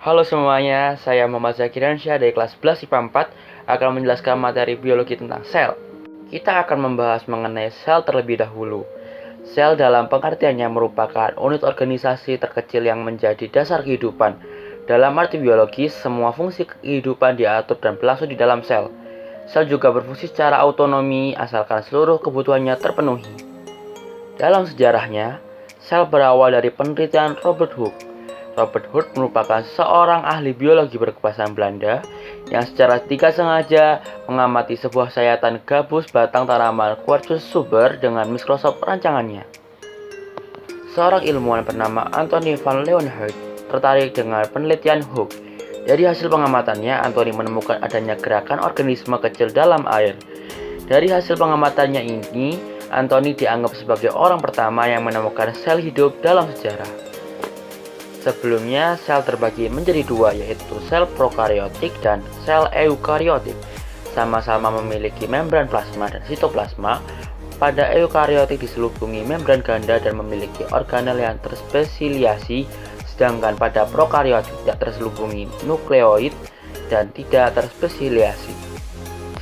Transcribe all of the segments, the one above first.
Halo semuanya, saya Muhammad Zakiransyah dari kelas 11 IPA 4 akan menjelaskan materi biologi tentang sel. Kita akan membahas mengenai sel terlebih dahulu. Sel dalam pengertiannya merupakan unit organisasi terkecil yang menjadi dasar kehidupan. Dalam arti biologis, semua fungsi kehidupan diatur dan berlangsung di dalam sel. Sel juga berfungsi secara otonomi asalkan seluruh kebutuhannya terpenuhi. Dalam sejarahnya, sel berawal dari penelitian Robert Hooke. Robert Hooke merupakan seorang ahli biologi berkebangsaan Belanda yang secara tidak sengaja mengamati sebuah sayatan gabus batang tanaman Quercus subur dengan mikroskop rancangannya. Seorang ilmuwan bernama Anthony van Leeuwenhoek tertarik dengan penelitian Hooke. Dari hasil pengamatannya, Anthony menemukan adanya gerakan organisme kecil dalam air. Dari hasil pengamatannya ini, Anthony dianggap sebagai orang pertama yang menemukan sel hidup dalam sejarah. Sebelumnya, sel terbagi menjadi dua, yaitu sel prokariotik dan sel eukariotik. Sama-sama memiliki membran plasma dan sitoplasma. Pada eukariotik diselubungi membran ganda dan memiliki organel yang terspesialisasi, sedangkan pada prokariotik tidak terselubungi nukleoid dan tidak terspesialisasi.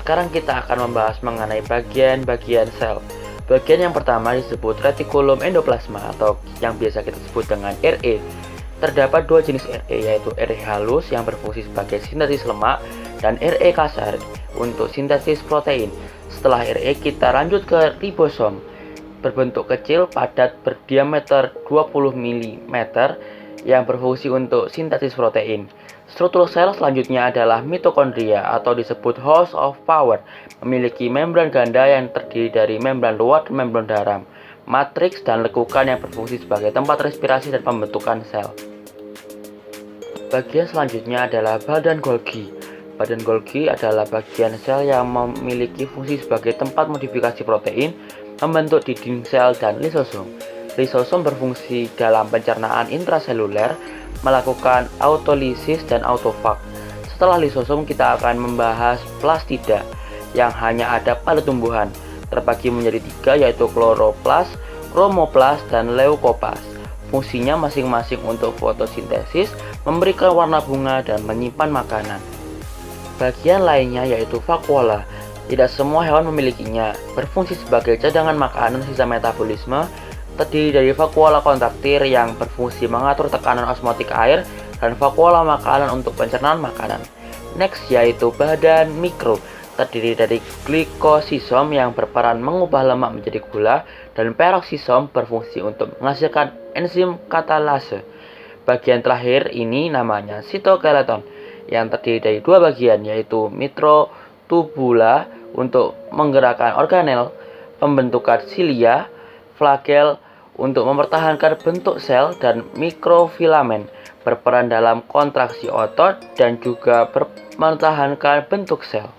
Sekarang kita akan membahas mengenai bagian-bagian sel. Bagian yang pertama disebut retikulum endoplasma atau yang biasa kita sebut dengan RE. Terdapat dua jenis RE, yaitu RE halus yang berfungsi sebagai sintesis lemak dan RE kasar untuk sintesis protein. Setelah RE kita lanjut ke ribosom, berbentuk kecil padat berdiameter 20 mm yang berfungsi untuk sintesis protein. Struktur sel selanjutnya adalah mitokondria atau disebut house of power, memiliki membran ganda yang terdiri dari membran luar dan membran dalam, matriks dan lekukan yang berfungsi sebagai tempat respirasi dan pembentukan sel. Bagian selanjutnya adalah badan Golgi. Badan Golgi adalah bagian sel yang memiliki fungsi sebagai tempat modifikasi protein, membentuk dinding sel dan lisosom. Lisosom berfungsi dalam pencernaan intraseluler, melakukan autolisis dan autofag. Setelah lisosom kita akan membahas plastida yang hanya ada pada tumbuhan. Terbagi menjadi tiga, yaitu kloroplas, kromoplas, dan leukopas. Fungsinya masing-masing untuk fotosintesis, memberikan warna bunga, dan menyimpan makanan. Bagian lainnya yaitu vakuola. Tidak semua hewan memilikinya. Berfungsi sebagai cadangan makanan sisa metabolisme, terdiri dari vakuola kontraktir yang berfungsi mengatur tekanan osmotik air dan vakuola makanan untuk pencernaan makanan. Next yaitu badan mikro, terdiri dari glikosisom yang berperan mengubah lemak menjadi gula dan peroksisom berfungsi untuk menghasilkan enzim katalase. Bagian terakhir ini namanya sitoskeleton yang terdiri dari dua bagian, yaitu mikrotubula untuk menggerakkan organel, pembentukan silia, flagel untuk mempertahankan bentuk sel, dan mikrofilamen berperan dalam kontraksi otot dan juga mempertahankan bentuk sel.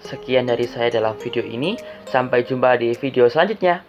Sekian dari saya dalam video ini, sampai jumpa di video selanjutnya.